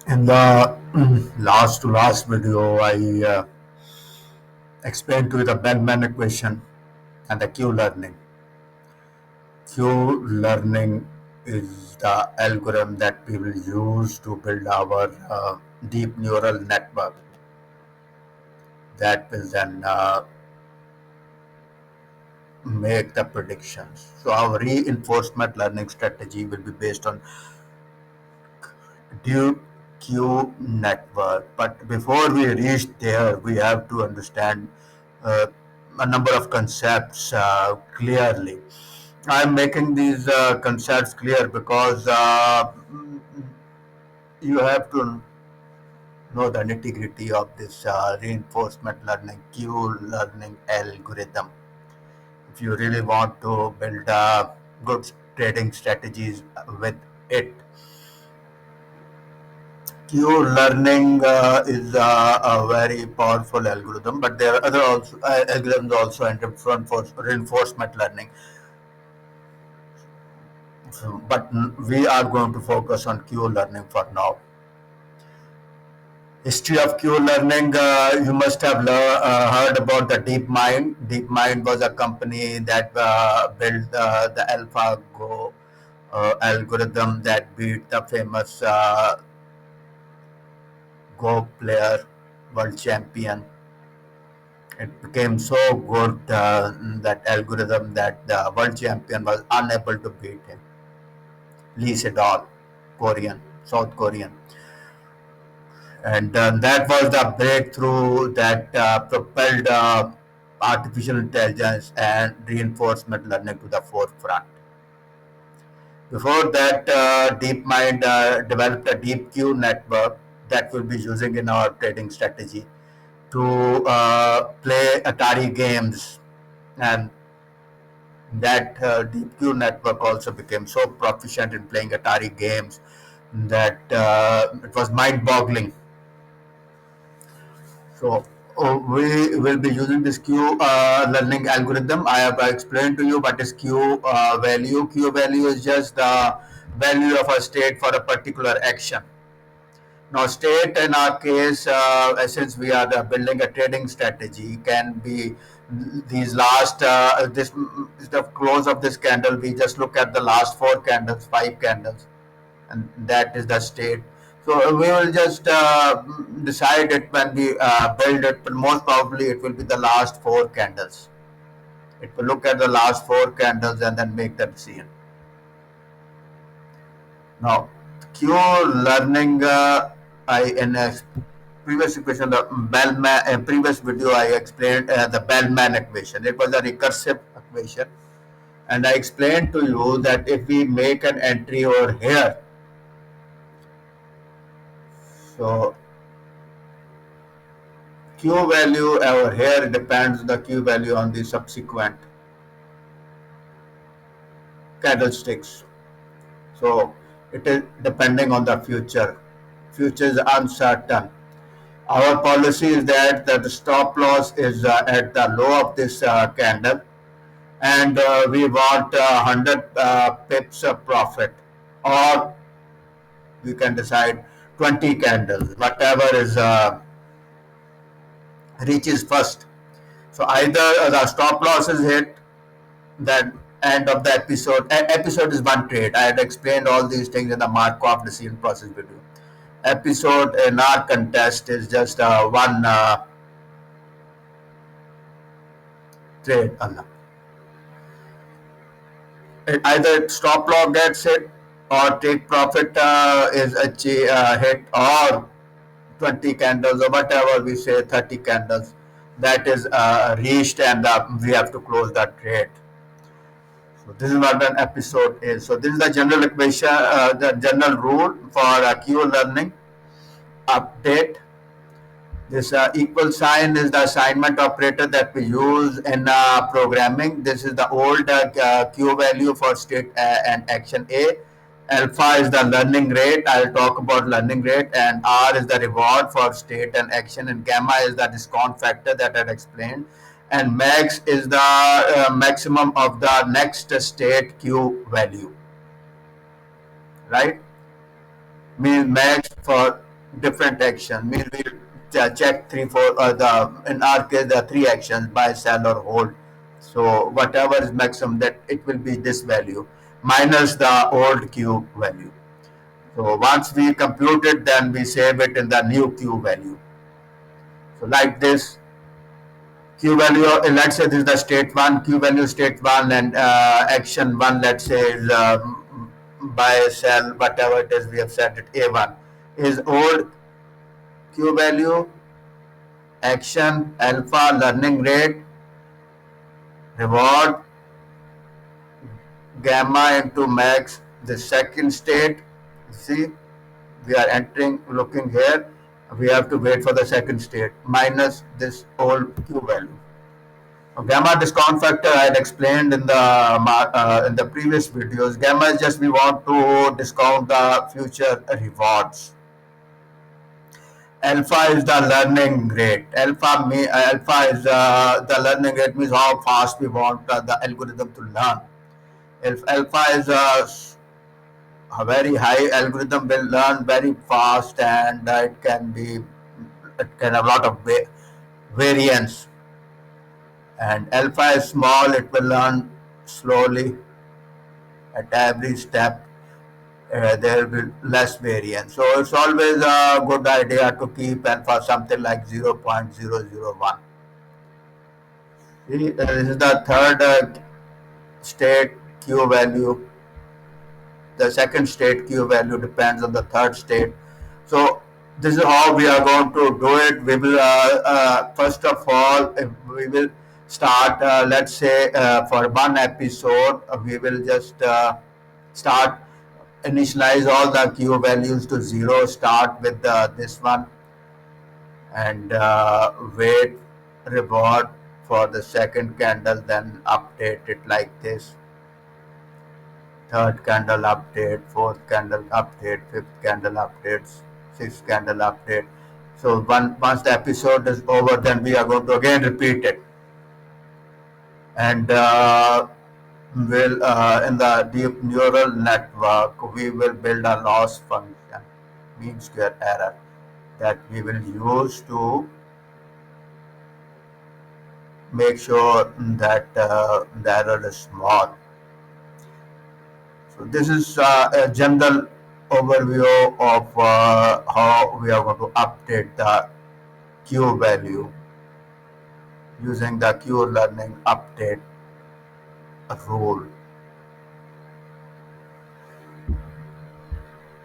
In the last to last video, I explained to you the Bellman equation and the Q learning. Q learning is the algorithm that we will use to build our deep neural network that will then make the predictions. So our reinforcement learning strategy will be based on deep Q network. But before we reach there, we have to understand uh, a number of concepts clearly. I'm making these concepts clear because you have to know the nitty gritty of this reinforcement learning, Q learning algorithm. If you really want to build good trading strategies with it, Q learning is a very powerful algorithm, but there are other also algorithms also in reinforcement learning. So, but we are going to focus on Q learning for now. History of Q learning, you must have heard about the DeepMind. DeepMind was a company that built the AlphaGo algorithm that beat the famous Go player, world champion. It became so good, that algorithm, that the world champion was unable to beat him. Lee Sedol, Korean, South Korean. And that was the breakthrough that propelled artificial intelligence and reinforcement learning to the forefront. Before that, DeepMind developed a deep Q network that we'll be using in our trading strategy to play Atari games. And that deep Q network also became so proficient in playing Atari games that it was mind-boggling. So we will be using this Q learning algorithm. I have explained to you what is Q value. Q value is just the value of a state for a particular action. Now, state in our case, since we are building a trading strategy, can be these last this the close of this candle. We just look at the last four candles, five candles, and that is the state. So we will just decide it when we build it, but most probably it will be the last four candles. It will look at the last four candles and then make the decision. Now, Q learning, I in a previous equation, the Bellman, previous video I explained the Bellman equation. It was a recursive equation, and I explained to you that if we make an entry over here, so Q value over here depends the Q value on the subsequent candlesticks. So it is depending on the future. Future is uncertain. Our policy is that the stop loss is at the low of this candle, and we want 100 pips of profit, or we can decide 20 candles, whatever is reaches first. So either the stop loss is hit, that end of the episode. Episode is one trade. I had explained all these things in the Markov decision process video. Episode in our contest is just one trade. Allah. Either stop loss gets hit, or take profit is hit, or 20 candles, or whatever we say, 30 candles, that is reached, and we have to close that trade. So this is what an episode is. So this is the general equation, the general rule for Q learning. Update. This equal sign is the assignment operator that we use in programming. This is the old Q value for state and action A. Alpha is the learning rate. I'll talk about learning rate. And R is the reward for state and action. And gamma is the discount factor that I had explained. And max is the maximum of the next state Q value. Right? Means max for different action. Means we check three, four, the in our case the three actions: buy, sell, or hold. So whatever is maximum, that it will be this value minus the old Q value. So once we compute it, then we save it in the new Q value. So like this, Q value, let's say this is the state one, Q value state one, and action one, let's say is buy, sell, whatever it is, we have set it A1, is old Q value, action, alpha, learning rate, reward, gamma into max, the second state. See, we are entering, looking here, we have to wait for the second state, minus this old Q value. Gamma discount factor I had explained in the previous videos. Gamma is just we want to discount the future rewards. Alpha is the learning rate. Alpha is the learning rate, means how fast we want the algorithm to learn. If alpha is a very high, algorithm will learn very fast, and it can have a lot of variance. And alpha is small, it will learn slowly at every step. There will be less variance. So it's always a good idea to keep alpha something like 0.001. See, this is the third state Q value. The second state Q value depends on the third state. So this is how we are going to do it. We will first of all, if we will start. Let's say for one episode, we will just start, initialize all the Q values to 0. Start with this one, and wait reward for the second candle. Then update it like this. Third candle update, fourth candle update, fifth candle updates, sixth candle update. So once the episode is over, then we are going to again repeat it, and will in the deep neural network we will build a loss function, mean square error, that we will use to make sure that the error is small. So this is a general overview of how we are going to update the Q value using the Q learning update rule.